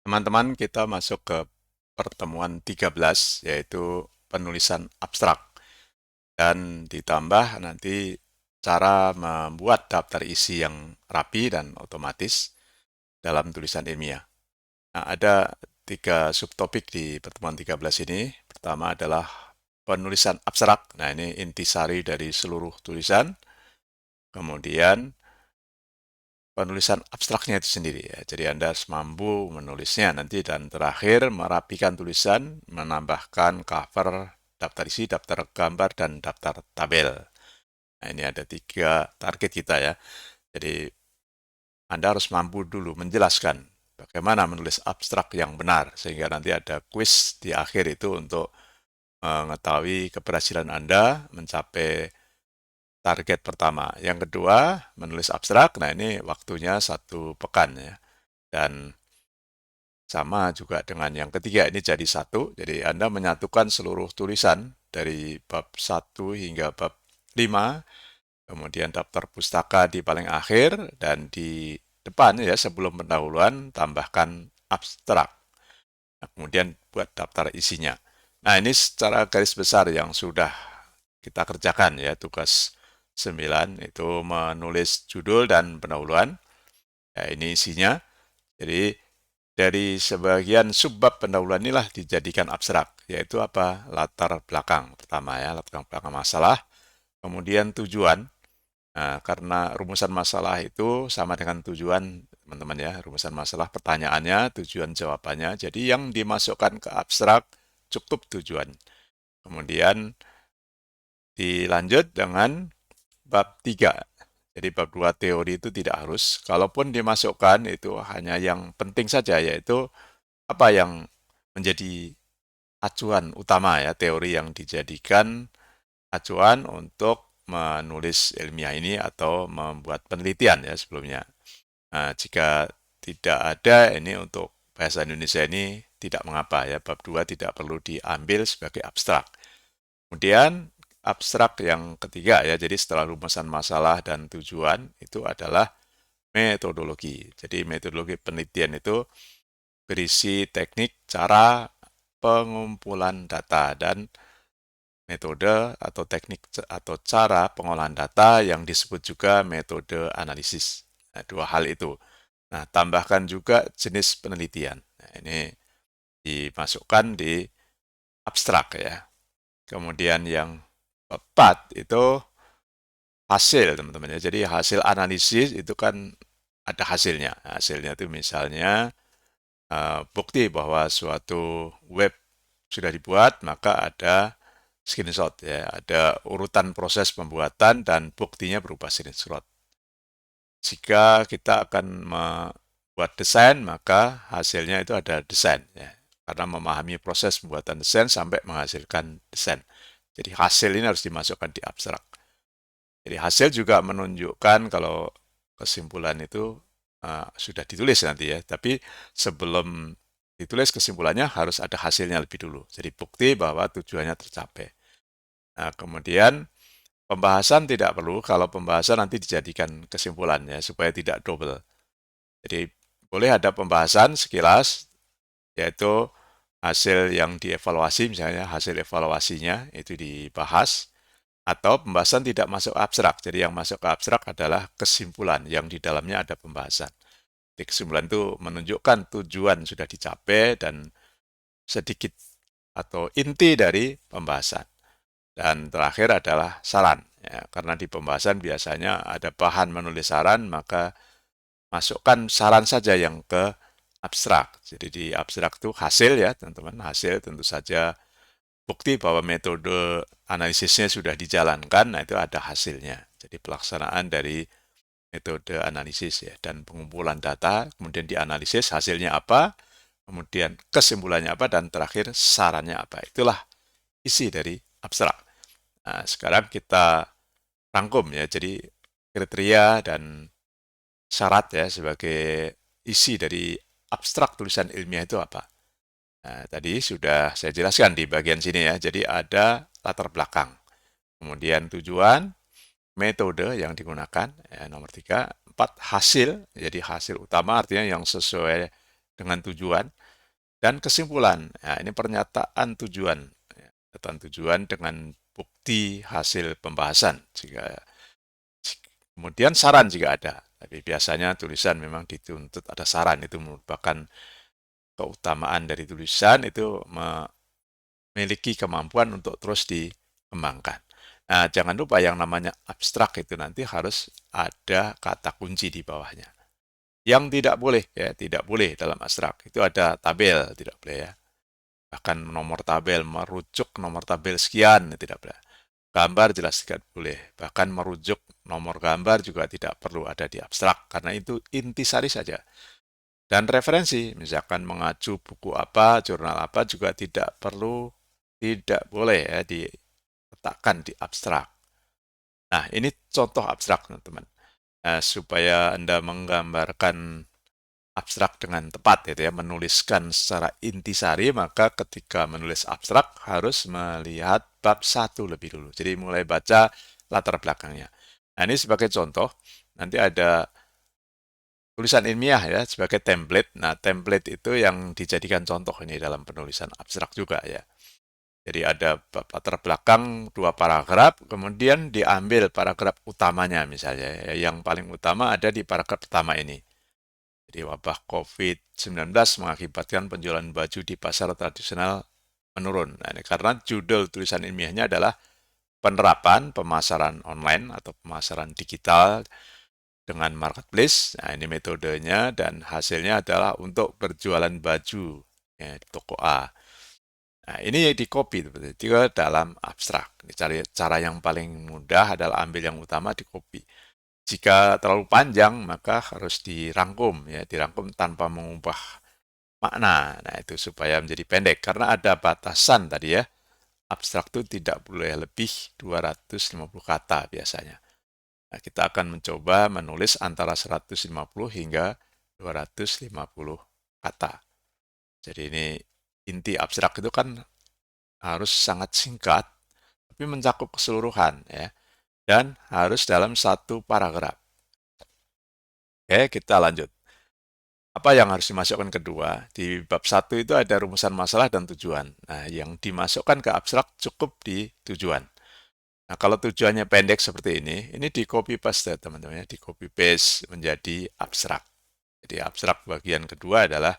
Teman-teman, kita masuk ke pertemuan 13, yaitu penulisan abstrak. Dan ditambah nanti cara membuat daftar isi yang rapi dan otomatis dalam tulisan ilmiah. Nah, ada 3 subtopik di pertemuan 13 ini. Pertama adalah penulisan abstrak. Nah, ini intisari dari seluruh tulisan. Kemudian penulisan abstraknya itu sendiri ya. Jadi Anda harus mampu menulisnya nanti dan terakhir merapikan tulisan, menambahkan cover, daftar isi, daftar gambar, dan daftar tabel. Nah, ini ada 3 target kita ya. Jadi Anda harus mampu dulu menjelaskan bagaimana menulis abstrak yang benar sehingga nanti ada kuis di akhir itu untuk mengetahui keberhasilan Anda mencapai target pertama. Yang kedua, menulis abstrak. Nah, ini waktunya 1 pekan ya. Dan sama juga dengan yang ketiga, ini jadi satu. Jadi Anda menyatukan seluruh tulisan dari bab 1 hingga bab 5, kemudian daftar pustaka di paling akhir, dan di depan ya sebelum pendahuluan tambahkan abstrak. Nah, kemudian buat daftar isinya. Nah, ini secara garis besar yang sudah kita kerjakan ya, tugas 9 itu menulis judul dan pendahuluan. Ya, ini isinya. Jadi dari sebagian subbab pendahuluan inilah dijadikan abstrak, yaitu apa? Latar belakang pertama ya, latar belakang masalah. Kemudian tujuan. Nah, karena rumusan masalah itu sama dengan tujuan, teman-teman ya. Rumusan masalah pertanyaannya, tujuan jawabannya. Jadi yang dimasukkan ke abstrak cukup tujuan. Kemudian dilanjut dengan bab 3. Jadi bab 2 teori itu tidak harus. Kalaupun dimasukkan itu hanya yang penting saja, yaitu apa yang menjadi acuan utama ya, teori yang dijadikan acuan untuk menulis ilmiah ini atau membuat penelitian ya sebelumnya. Nah, jika tidak ada ini untuk bahasa Indonesia ini tidak mengapa ya, bab 2 tidak perlu diambil sebagai abstrak. Kemudian abstrak yang ketiga ya, jadi setelah rumusan masalah dan tujuan itu adalah metodologi. Jadi metodologi penelitian itu berisi teknik cara pengumpulan data dan metode atau teknik atau cara pengolahan data yang disebut juga metode analisis. Nah, 2 hal itu. Nah, tambahkan juga jenis penelitian. Nah, ini dimasukkan di abstrak ya. Kemudian yang keempat itu hasil, teman-teman ya. Jadi hasil analisis itu kan ada hasilnya. Hasilnya itu misalnya bukti bahwa suatu web sudah dibuat, maka ada screenshot ya, ada urutan proses pembuatan dan buktinya berupa screenshot. Jika kita akan membuat desain, maka hasilnya itu ada desain ya. Karena memahami proses pembuatan desain sampai menghasilkan desain. Jadi hasil ini harus dimasukkan di abstrak. Jadi hasil juga menunjukkan kalau kesimpulan itu sudah ditulis nanti ya. Tapi sebelum ditulis kesimpulannya harus ada hasilnya lebih dulu. Jadi bukti bahwa tujuannya tercapai. Nah, kemudian pembahasan tidak perlu kalau pembahasan nanti dijadikan kesimpulannya supaya tidak double. Jadi boleh ada pembahasan sekilas, yaitu hasil yang dievaluasi, misalnya hasil evaluasinya itu dibahas, atau pembahasan tidak masuk abstrak. Jadi yang masuk ke abstrak adalah kesimpulan yang di dalamnya ada pembahasan. Jadi kesimpulan itu menunjukkan tujuan sudah dicapai dan sedikit atau inti dari pembahasan. Dan terakhir adalah saran. Ya, karena di pembahasan biasanya ada bahan menulis saran, maka masukkan saran saja yang ke abstrak. Jadi di abstrak itu hasil ya teman-teman, hasil tentu saja bukti bahwa metode analisisnya sudah dijalankan, nah itu ada hasilnya. Jadi pelaksanaan dari metode analisis ya, dan pengumpulan data, kemudian dianalisis hasilnya apa, kemudian kesimpulannya apa, dan terakhir sarannya apa. Itulah isi dari abstrak. Nah, sekarang kita rangkum ya, jadi kriteria dan syarat ya sebagai isi dari abstrak tulisan ilmiah itu apa. Nah, tadi sudah saya jelaskan di bagian sini ya, jadi ada latar belakang, kemudian tujuan, metode yang digunakan, ya, nomor 3, 4 hasil, jadi hasil utama artinya yang sesuai dengan tujuan, dan kesimpulan. Nah, ini pernyataan tujuan. Pernyataan tujuan dengan bukti hasil pembahasan. Kemudian saran jika ada. Tapi biasanya tulisan memang dituntut ada saran. Itu merupakan keutamaan dari tulisan, itu memiliki kemampuan untuk terus dikembangkan. Nah, jangan lupa yang namanya abstrak itu nanti harus ada kata kunci di bawahnya. Yang tidak boleh, ya, tidak boleh dalam abstrak. Itu ada tabel, tidak boleh ya. Bahkan nomor tabel, merujuk nomor tabel sekian, tidak boleh. Gambar jelas tidak boleh. Bahkan merujuk nomor gambar juga tidak perlu ada di abstrak, karena itu intisari saja. Dan referensi, misalkan mengacu buku apa, jurnal apa juga tidak perlu, tidak boleh ya diletakkan di abstrak. Nah, ini contoh abstrak, teman-teman. Supaya Anda menggambarkan abstrak dengan tepat, gitu ya, menuliskan secara intisari, maka ketika menulis abstrak harus melihat bab 1 lebih dulu. Jadi mulai baca latar belakangnya. Nah, ini sebagai contoh, nanti ada tulisan ilmiah ya sebagai template. Nah, template itu yang dijadikan contoh ini dalam penulisan abstrak juga ya. Jadi ada latar belakang 2 paragraf, kemudian diambil paragraf utamanya misalnya. Yang paling utama ada di paragraf pertama ini. Jadi wabah COVID-19 mengakibatkan penjualan baju di pasar tradisional menurun. Nah, ini karena judul tulisan ilmiahnya adalah penerapan pemasaran online atau pemasaran digital dengan marketplace. Nah, ini metodenya dan hasilnya adalah untuk berjualan baju ya, di toko A. Nah, ini di copy ke dalam abstrak. Cari cara yang paling mudah adalah ambil yang utama di copy. Jika terlalu panjang maka harus dirangkum ya, dirangkum tanpa mengubah makna. Nah, itu supaya menjadi pendek karena ada batasan tadi ya. Abstrak itu tidak boleh lebih 250 kata biasanya. Nah, kita akan mencoba menulis antara 150 hingga 250 kata. Jadi ini inti abstrak itu kan harus sangat singkat, tapi mencakup keseluruhan ya, dan harus dalam 1 paragraf. Oke, kita lanjut. Apa yang harus dimasukkan kedua? Di bab 1 itu ada rumusan masalah dan tujuan. Nah, yang dimasukkan ke abstrak cukup di tujuan. Nah, kalau tujuannya pendek seperti ini di copy paste teman-teman ya, di copy paste menjadi abstrak. Jadi abstrak bagian kedua adalah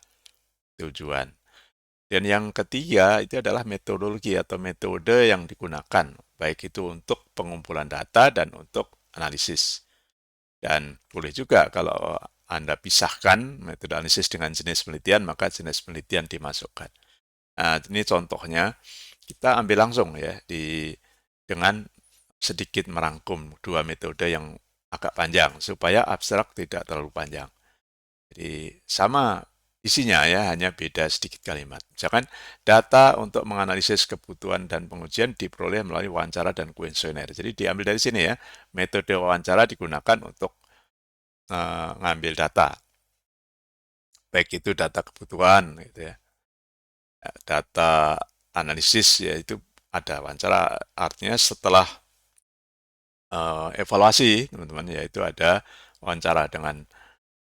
tujuan. Dan yang ketiga itu adalah metodologi atau metode yang digunakan, baik itu untuk pengumpulan data dan untuk analisis. Dan boleh juga kalau Anda pisahkan metode analisis dengan jenis penelitian, maka jenis penelitian dimasukkan. Nah, ini contohnya, kita ambil langsung ya, dengan sedikit merangkum 2 metode yang agak panjang, supaya abstrak tidak terlalu panjang. Jadi sama isinya ya, hanya beda sedikit kalimat. Misalkan data untuk menganalisis kebutuhan dan pengujian diperoleh melalui wawancara dan kuesioner. Jadi diambil dari sini ya, metode wawancara digunakan untuk ngambil data. Baik itu data kebutuhan gitu ya. Data analisis yaitu ada wawancara, artinya setelah evaluasi teman-teman, yaitu ada wawancara dengan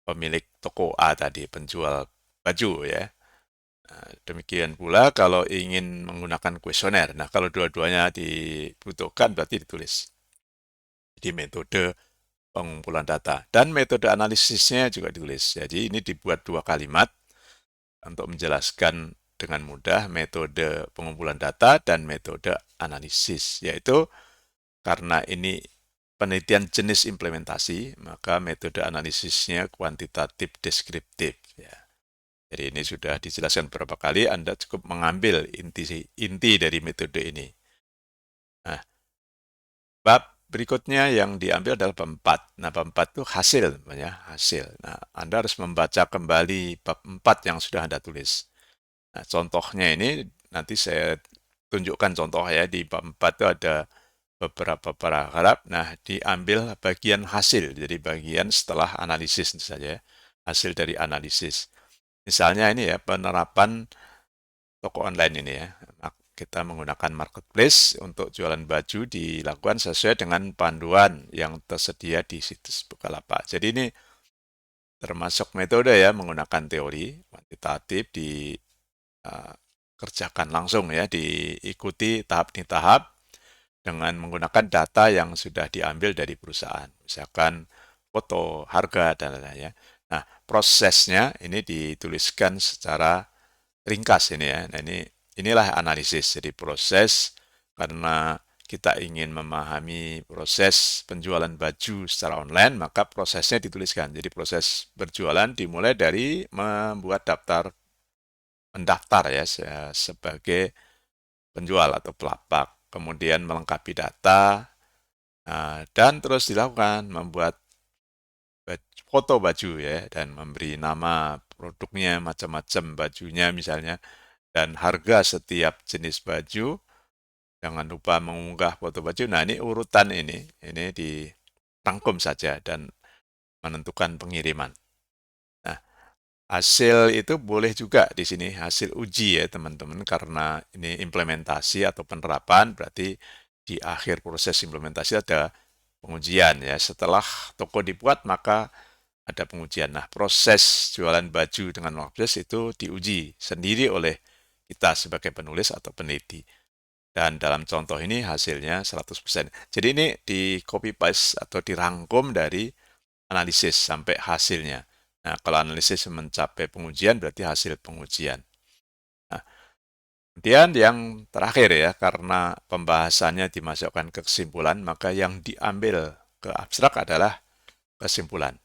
pemilik toko A tadi, penjual baju ya. Nah, demikian pula kalau ingin menggunakan kuesioner. Nah, kalau dua-duanya dibutuhkan berarti ditulis. Jadi metode pengumpulan data dan metode analisisnya juga ditulis. Jadi ini dibuat 2 kalimat untuk menjelaskan dengan mudah metode pengumpulan data dan metode analisis, yaitu karena ini penelitian jenis implementasi, maka metode analisisnya kuantitatif deskriptif. Ya. Jadi ini sudah dijelaskan beberapa kali, Anda cukup mengambil inti dari metode ini. Nah, bab berikutnya yang diambil adalah bab 4. Nah, bab 4 itu hasil, ya, hasil. Nah, Anda harus membaca kembali bab 4 yang sudah Anda tulis. Nah, contohnya ini nanti saya tunjukkan contoh ya, di bab 4 itu ada beberapa paragraf. Nah, diambil bagian hasil, jadi bagian setelah analisis tentu saja ya, hasil dari analisis. Misalnya ini ya, penerapan toko online ini ya. Kita menggunakan marketplace untuk jualan baju dilakukan sesuai dengan panduan yang tersedia di situs Bukalapak. Jadi ini termasuk metode ya, menggunakan teori kuantitatif dikerjakan langsung ya, diikuti tahap demi tahap dengan menggunakan data yang sudah diambil dari perusahaan, misalkan foto, harga, dan lain-lain ya. Nah, prosesnya ini dituliskan secara ringkas ini ya. Nah, inilah analisis. Jadi proses karena kita ingin memahami proses penjualan baju secara online, maka prosesnya dituliskan. Jadi proses berjualan dimulai dari membuat mendaftar ya sebagai penjual atau pelapak, kemudian melengkapi data, dan terus dilakukan membuat foto baju ya, dan memberi nama produknya, macam-macam bajunya misalnya, dan harga setiap jenis baju. Jangan lupa mengunggah foto baju. Nah, ini urutan ini dirangkum saja dan menentukan pengiriman. Nah, hasil itu boleh juga di sini hasil uji ya teman-teman, karena ini implementasi atau penerapan, berarti di akhir proses implementasi ada pengujian ya. Setelah toko dibuat maka ada pengujian. Nah, proses jualan baju dengan marketplace itu diuji sendiri oleh kita sebagai penulis atau peneliti. Dan dalam contoh ini hasilnya 100%. Jadi ini di copy paste atau dirangkum dari analisis sampai hasilnya. Nah, kalau analisis mencapai pengujian berarti hasil pengujian. Nah, kemudian yang terakhir ya, karena pembahasannya dimasukkan ke kesimpulan, maka yang diambil ke abstrak adalah kesimpulan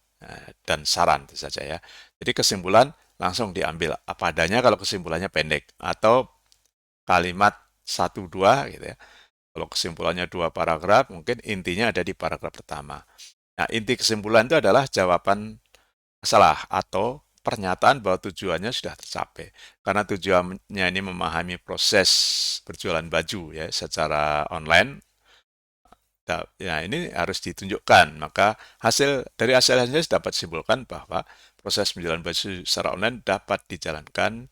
dan saran itu saja ya. Jadi kesimpulan langsung diambil apa adanya kalau kesimpulannya pendek, atau kalimat 1-2 gitu ya. Kalau kesimpulannya 2 paragraf, mungkin intinya ada di paragraf pertama. Nah, inti kesimpulan itu adalah jawaban masalah atau pernyataan bahwa tujuannya sudah tercapai. Karena tujuannya ini memahami proses berjualan baju ya secara online. Ya, ini harus ditunjukkan. Maka dari hasilnya dapat disimpulkan bahwa proses penjualan baju secara online dapat dijalankan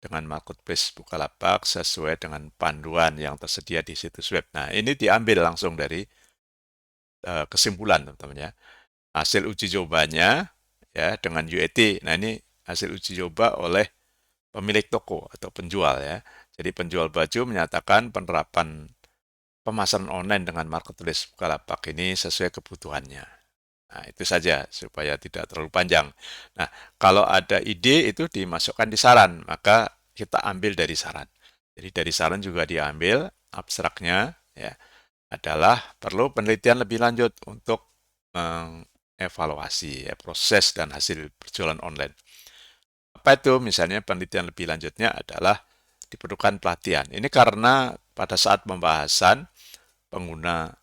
dengan marketplace Bukalapak sesuai dengan panduan yang tersedia di situs web. Nah, ini diambil langsung dari kesimpulan, teman-teman ya. Hasil uji cobanya ya dengan UAT. Nah, ini hasil uji coba oleh pemilik toko atau penjual ya. Jadi penjual baju menyatakan penerapan pemasaran online dengan marketplace Bukalapak ini sesuai kebutuhannya. Nah, itu saja supaya tidak terlalu panjang. Nah, kalau ada ide itu dimasukkan di saran, maka kita ambil dari saran. Jadi dari saran juga diambil abstraknya ya, adalah perlu penelitian lebih lanjut untuk mengevaluasi ya, proses dan hasil berjualan online. Apa itu? Misalnya penelitian lebih lanjutnya adalah diperlukan pelatihan. Ini karena pada saat pembahasan pengguna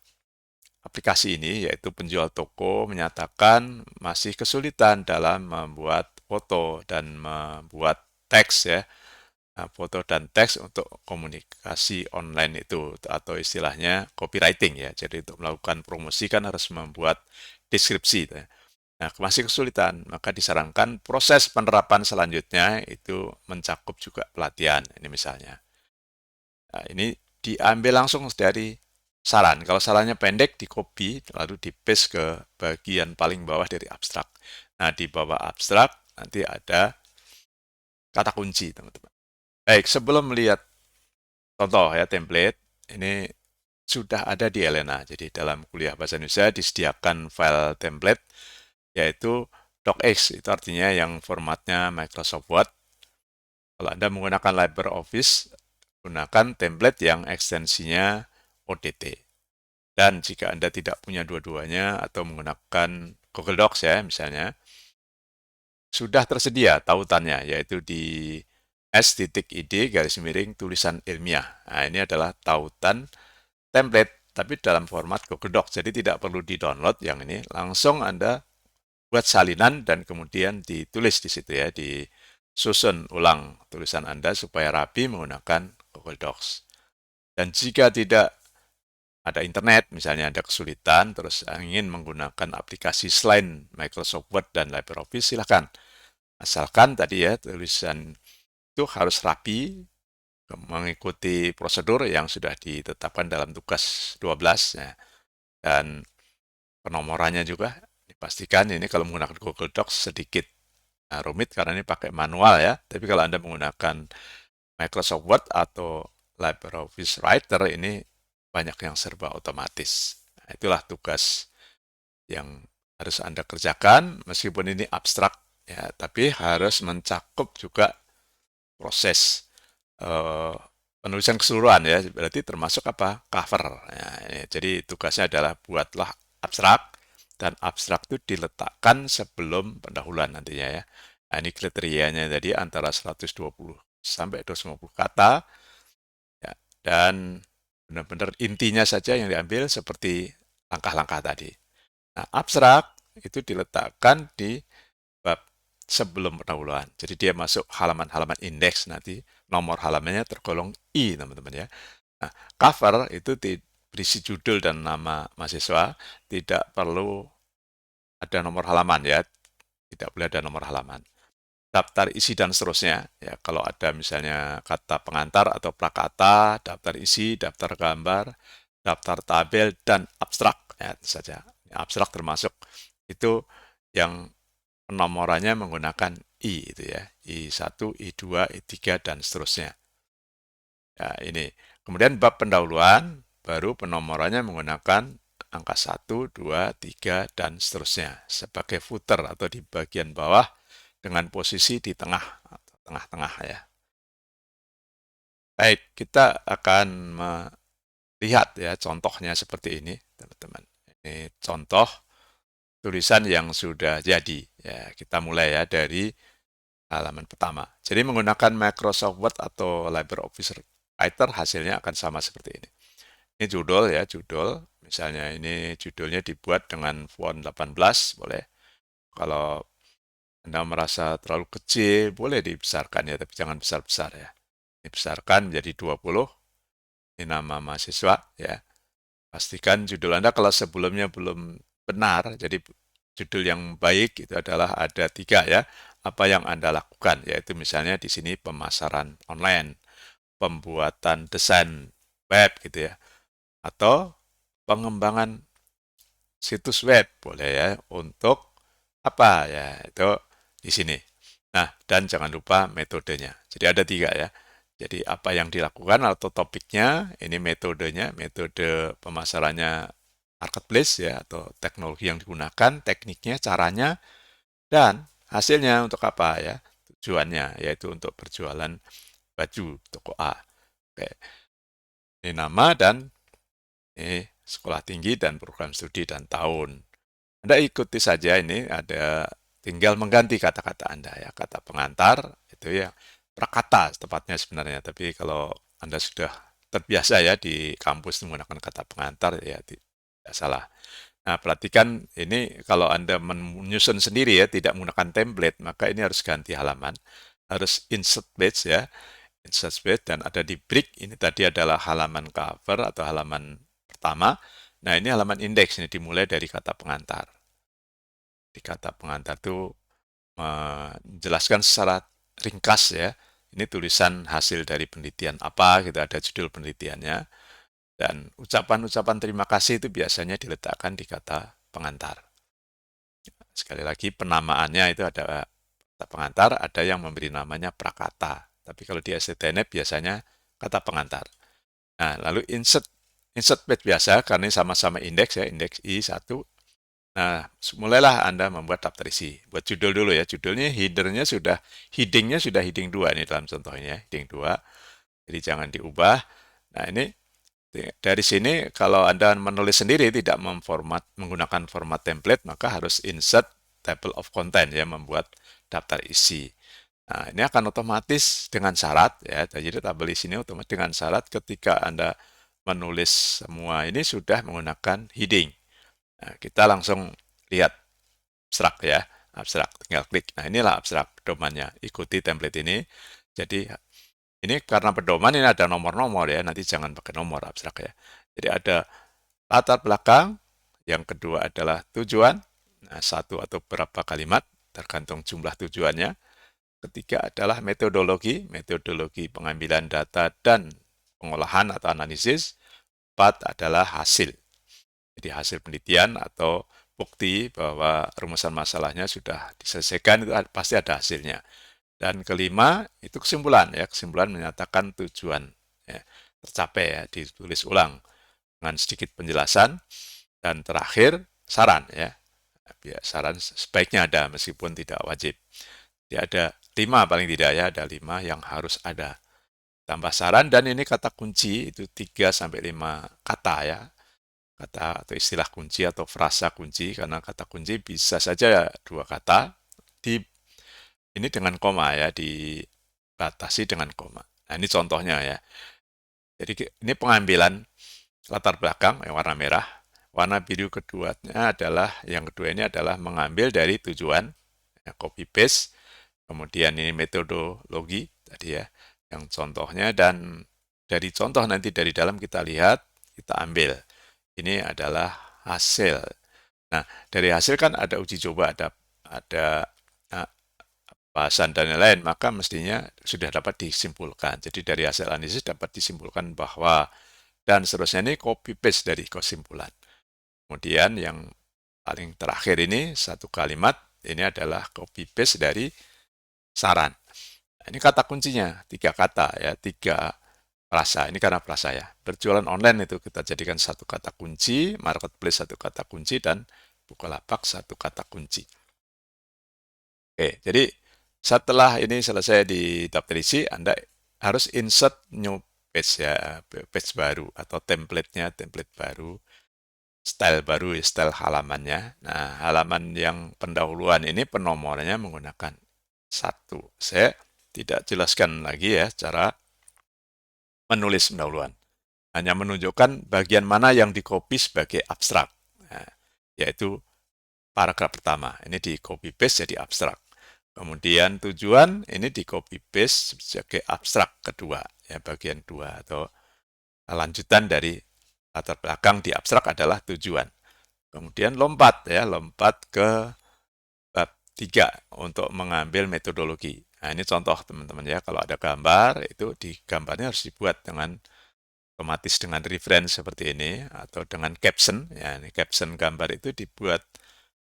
aplikasi ini, yaitu penjual toko, menyatakan masih kesulitan dalam membuat foto dan membuat teks ya, foto dan teks untuk komunikasi online itu, atau istilahnya copywriting ya. Jadi untuk melakukan promosi kan harus membuat deskripsi. Ya. Nah, masih kesulitan, maka disarankan proses penerapan selanjutnya itu mencakup juga pelatihan. Ini misalnya. Nah, ini diambil langsung dari saran. Kalau sarannya pendek, di copy, lalu di paste ke bagian paling bawah dari abstrak. Nah, di bawah abstrak nanti ada kata kunci, teman-teman. Baik, sebelum melihat contoh ya, template, ini sudah ada di Elena. Jadi dalam kuliah Bahasa Indonesia disediakan file template, yaitu docx, itu artinya yang formatnya Microsoft Word. Kalau Anda menggunakan LibreOffice, gunakan template yang ekstensinya ODT. Dan jika Anda tidak punya dua-duanya atau menggunakan Google Docs ya misalnya, sudah tersedia tautannya, yaitu di s.id tulisan ilmiah. Nah, ini adalah tautan template, tapi dalam format Google Docs. Jadi tidak perlu di-download yang ini, langsung Anda buat salinan dan kemudian ditulis di situ ya, disusun ulang tulisan Anda supaya rapi menggunakan Google Docs. Dan jika tidak ada internet, misalnya ada kesulitan, terus ingin menggunakan aplikasi selain Microsoft Word dan LibreOffice, silakan. Asalkan tadi ya, tulisan itu harus rapi, mengikuti prosedur yang sudah ditetapkan dalam tugas 12, ya. Dan penomorannya juga dipastikan ini kalau menggunakan Google Docs sedikit Nah, rumit karena ini pakai manual ya. Tapi kalau Anda menggunakan Microsoft Word atau LibreOffice Writer, ini banyak yang serba otomatis. Nah, itulah tugas yang harus Anda kerjakan, meskipun ini abstrak ya, tapi harus mencakup juga proses eh, penulisan keseluruhan ya, berarti termasuk apa? Cover. Ya, jadi tugasnya adalah buatlah abstrak, dan abstrak itu diletakkan sebelum pendahuluan nantinya ya. Nah, ini kriterianya jadi antara 120 sampai 250 kata ya, dan benar-benar intinya saja yang diambil seperti langkah-langkah tadi. Nah, abstrak itu diletakkan di bab sebelum pendahuluan. Jadi dia masuk halaman-halaman indeks, nanti nomor halamannya tergolong I, teman-teman ya. Nah, cover itu berisi judul dan nama mahasiswa, tidak perlu ada nomor halaman ya, tidak boleh ada nomor halaman. Daftar isi dan seterusnya, ya kalau ada misalnya kata pengantar atau prakata, daftar isi, daftar gambar, daftar tabel, dan abstrak, ya itu saja. Abstrak termasuk itu yang penomorannya menggunakan I itu ya, I1, I2, I3, dan seterusnya. Ya, ini. Kemudian bab pendahuluan, baru penomorannya menggunakan angka 1, 2, 3, dan seterusnya. Sebagai footer atau di bagian bawah dengan posisi di tengah, atau tengah-tengah ya. Baik, kita akan melihat ya contohnya seperti ini, teman-teman. Ini contoh tulisan yang sudah jadi. Ya, kita mulai ya dari halaman pertama. Jadi menggunakan Microsoft Word atau LibreOffice Writer hasilnya akan sama seperti ini. Ini judul ya, judul. Misalnya ini judulnya dibuat dengan font 18, boleh. Kalau Anda merasa terlalu kecil, boleh dibesarkan ya, tapi jangan besar-besar ya. Dibesarkan menjadi 20. Ini nama mahasiswa ya. Pastikan judul Anda kalau sebelumnya belum benar, jadi judul yang baik itu adalah ada 3 ya. Apa yang Anda lakukan, yaitu misalnya di sini pemasaran online, pembuatan desain web gitu ya, atau pengembangan situs web boleh ya, untuk apa ya, itu di sini. Nah, dan jangan lupa metodenya. Jadi ada 3 ya. Jadi apa yang dilakukan atau topiknya, ini metodenya, metode pemasarannya marketplace ya, atau teknologi yang digunakan, tekniknya, caranya, dan hasilnya untuk apa ya, tujuannya, yaitu untuk berjualan baju toko A. Oke. Ini nama dan ini sekolah tinggi dan program studi dan tahun. Anda ikuti saja, ini ada tinggal mengganti kata-kata Anda ya. Kata pengantar itu ya prakata tepatnya sebenarnya. Tapi kalau Anda sudah terbiasa ya di kampus menggunakan kata pengantar ya tidak salah. Nah, perhatikan ini kalau Anda menyusun sendiri ya, tidak menggunakan template, maka ini harus ganti halaman. Harus insert page ya. Insert page dan ada di break. Ini tadi adalah halaman cover atau halaman pertama. Nah, ini halaman indeks, ini dimulai dari kata pengantar. Di kata pengantar itu menjelaskan secara ringkas ya, ini tulisan hasil dari penelitian apa, gitu, ada judul penelitiannya, dan ucapan-ucapan terima kasih itu biasanya diletakkan di kata pengantar. Sekali lagi, penamaannya itu ada kata pengantar, ada yang memberi namanya prakata. Tapi kalau di STTNet biasanya kata pengantar. Nah, lalu insert page biasa, karena ini sama-sama indeks ya, indeks I1. Nah, mulailah Anda membuat daftar isi. Buat judul dulu ya, judulnya headingnya sudah heading 2 ini dalam contohnya, heading 2. Jadi jangan diubah. Nah, ini dari sini kalau Anda menulis sendiri tidak menggunakan format template, maka harus insert table of content ya, membuat daftar isi. Nah, ini akan otomatis dengan syarat ya. Jadi tabel isi ini otomatis dengan syarat ketika Anda menulis semua ini sudah menggunakan heading. Nah, kita langsung lihat abstrak ya, abstrak. Tinggal klik. Nah, inilah abstrak pedomannya. Ikuti template ini. Jadi ini karena pedoman ini ada nomor-nomor ya. Nanti jangan pakai nomor abstrak ya. Jadi ada latar belakang. Yang kedua adalah tujuan. Nah, satu atau berapa kalimat tergantung jumlah tujuannya. Ketiga adalah metodologi, metodologi pengambilan data dan pengolahan atau analisis. Empat adalah hasil. Jadi hasil penelitian atau bukti bahwa rumusan masalahnya sudah diselesaikan, itu pasti ada hasilnya. Dan kelima, itu kesimpulan ya, kesimpulan menyatakan tujuan ya, tercapai ya, ditulis ulang dengan sedikit penjelasan. Dan terakhir, saran ya. Saran sebaiknya ada meskipun tidak wajib. Jadi ada 5 paling tidak ya, ada 5 yang harus ada. Tambah saran dan ini kata kunci itu 3 sampai 5 kata ya. Kata atau istilah kunci atau frasa kunci, karena kata kunci bisa saja 2 kata di ini dengan koma ya, dibatasi dengan koma. Nah, ini contohnya ya. Jadi ini pengambilan latar belakang yang warna merah. Warna biru keduanya adalah, yang kedua ini adalah mengambil dari tujuan, ya, copy paste. Kemudian ini metodologi tadi ya, yang contohnya, dan dari contoh nanti dari dalam kita lihat, kita ambil. Ini adalah hasil. Nah, dari hasil kan ada uji coba, ada bahasan dan lain-lain, maka mestinya sudah dapat disimpulkan. Jadi dari hasil analisis dapat disimpulkan bahwa, dan seterusnya ini copy paste dari kesimpulan. Kemudian yang paling terakhir ini satu kalimat, ini adalah copy paste dari saran. Nah, ini kata kuncinya, 3 kata ya, 3 frasa. Ini karena frasa ya. Berjualan online itu kita jadikan satu kata kunci, marketplace satu kata kunci, dan Bukalapak satu kata kunci. Oke, jadi setelah ini selesai di daftar isi, Anda harus insert new page ya, page baru atau template-nya, template baru, style baru, style halamannya. Nah, halaman yang pendahuluan ini penomorannya menggunakan 1. Saya tidak jelaskan lagi ya cara menulis pendahuluan. Hanya menunjukkan bagian mana yang di-copy sebagai abstrak. Nah, yaitu paragraf pertama. Ini di-copy paste jadi abstrak. Kemudian tujuan ini di-copy paste sebagai abstrak kedua. Ya, bagian 2 atau lanjutan dari latar belakang di abstrak adalah tujuan. Kemudian lompat ya, lompat ke bab 3 untuk mengambil metodologi. Nah, ini contoh teman-teman ya, kalau ada gambar itu di gambarnya harus dibuat dengan otomatis dengan reference seperti ini atau dengan caption ya, ini caption gambar itu dibuat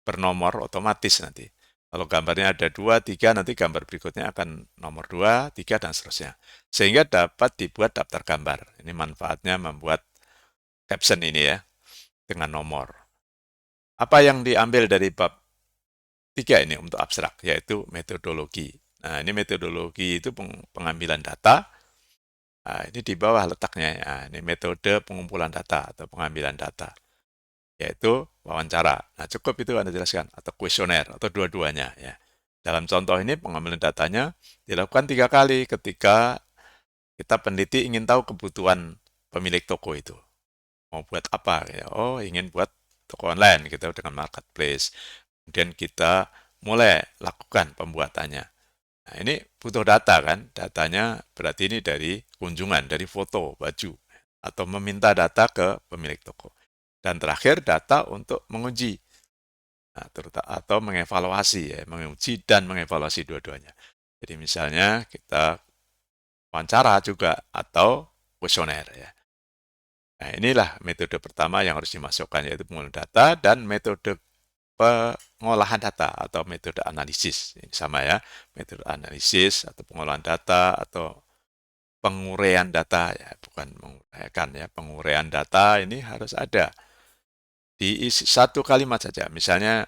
bernomor otomatis nanti. Kalau gambarnya ada 2, 3, nanti gambar berikutnya akan nomor 2, 3, dan seterusnya. Sehingga dapat dibuat daftar gambar. Ini manfaatnya membuat caption ini ya, dengan nomor. Apa yang diambil dari bab 3 ini untuk abstrak, yaitu metodologi. Nah, ini metodologi itu pengambilan data. Nah, ini di bawah letaknya ya. Ini metode pengumpulan data atau pengambilan data, yaitu wawancara. Nah, cukup itu Anda jelaskan, atau kuesioner, atau dua-duanya ya. Dalam contoh ini pengambilan datanya dilakukan 3 kali ketika kita peneliti ingin tahu kebutuhan pemilik toko itu. Mau buat apa? Ya, oh, ingin buat toko online gitu dengan marketplace. Kemudian kita mulai lakukan pembuatannya. Nah, ini butuh data kan? Datanya berarti ini dari kunjungan, dari foto, baju, atau meminta data ke pemilik toko. Dan terakhir data untuk menguji, nah, atau mengevaluasi ya, menguji dan mengevaluasi dua-duanya. Jadi misalnya kita wawancara juga atau kuesioner ya. Nah, inilah metode pertama yang harus dimasukkan, yaitu pengumpulan data dan metode pengolahan data atau metode analisis. Ini sama ya, metode analisis atau pengolahan data atau penguraian data ya, bukan menguraikan ya, penguraian data ini harus ada diisi satu kalimat saja. Misalnya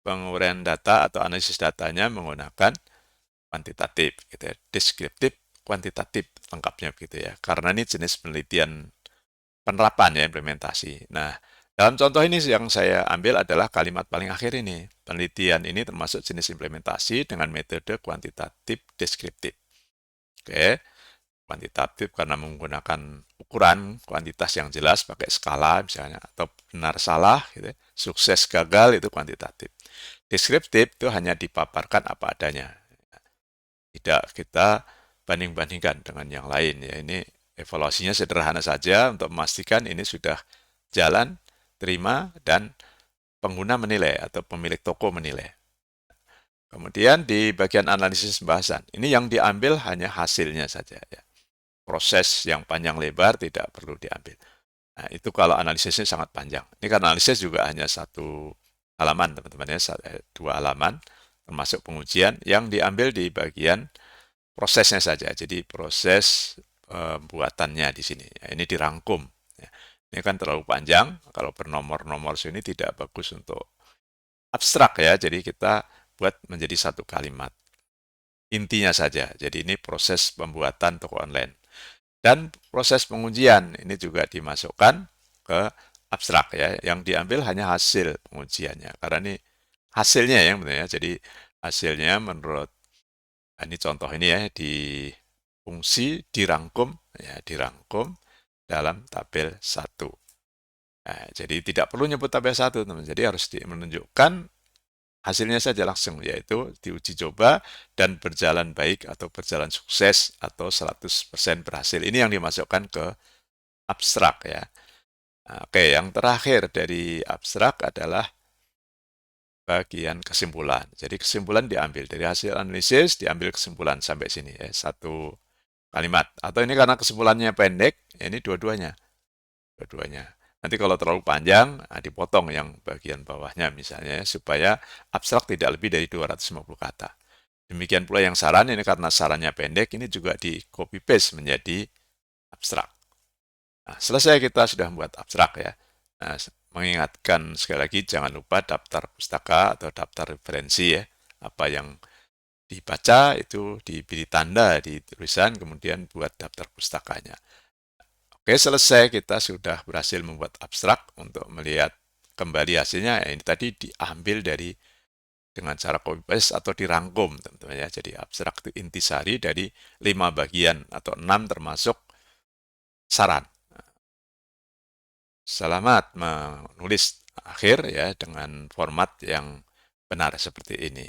penguraian data atau analisis datanya menggunakan kuantitatif, gitu ya, deskriptif, kuantitatif lengkapnya begitu ya. Karena ini jenis penelitian penerapan ya, implementasi. Nah, dalam contoh ini yang saya ambil adalah kalimat paling akhir ini. Penelitian ini termasuk jenis implementasi dengan metode kuantitatif deskriptif. Oke, kuantitatif karena menggunakan ukuran kuantitas yang jelas pakai skala misalnya, atau benar salah gitu. Sukses gagal itu kuantitatif. Deskriptif itu hanya dipaparkan apa adanya. Tidak kita banding-bandingkan dengan yang lain ya. Ini evaluasinya sederhana saja untuk memastikan ini sudah jalan, terima, dan pengguna menilai atau pemilik toko menilai. Kemudian di bagian analisis pembahasan, ini yang diambil hanya hasilnya saja ya. Proses yang panjang lebar tidak perlu diambil. Nah, itu kalau analisisnya sangat panjang. Ini karena analisis juga hanya satu halaman teman-teman ya, 2 halaman termasuk pengujian yang diambil di bagian prosesnya saja. Jadi proses pembuatannya di sini. Ya, ini dirangkum. Ya. Ini kan terlalu panjang. Kalau bernomor-nomor sini tidak bagus untuk abstrak ya. Jadi kita buat menjadi satu kalimat. Intinya saja. Jadi ini proses pembuatan toko online. Dan proses pengujian ini juga dimasukkan ke abstrak ya. Yang diambil hanya hasil pengujiannya. Karena ini hasilnya yang benar ya. Jadi hasilnya menurut ini contoh ini ya di fungsi dirangkum ya dirangkum dalam tabel 1. Nah, jadi tidak perlu nyebut tabel 1 teman. Jadi harus menunjukkan hasilnya saja langsung yaitu diuji coba dan berjalan baik atau berjalan sukses atau 100% berhasil. Ini yang dimasukkan ke abstrak ya. Nah, oke, yang terakhir dari abstrak adalah bagian kesimpulan. Jadi kesimpulan diambil dari hasil analisis, diambil kesimpulan sampai sini ya, satu kalimat. Atau ini karena kesimpulannya pendek, ya ini dua-duanya. Dua-duanya. Nanti kalau terlalu panjang, nah dipotong yang bagian bawahnya misalnya ya, supaya abstrak tidak lebih dari 250 kata. Demikian pula yang saran, ini karena sarannya pendek, ini juga di copy paste menjadi abstrak. Nah, selesai kita sudah membuat abstrak ya. Nah, mengingatkan sekali lagi jangan lupa daftar pustaka atau daftar referensi ya. Apa yang dibaca itu diberi tanda di tulisan kemudian buat daftar pustakanya. Oke, selesai kita sudah berhasil membuat abstrak untuk melihat kembali hasilnya. Ini tadi diambil dari dengan cara copy paste atau dirangkum teman-teman ya. Jadi abstrak itu intisari dari 5 bagian atau 6 termasuk saran. Selamat menulis akhir ya dengan format yang benar seperti ini.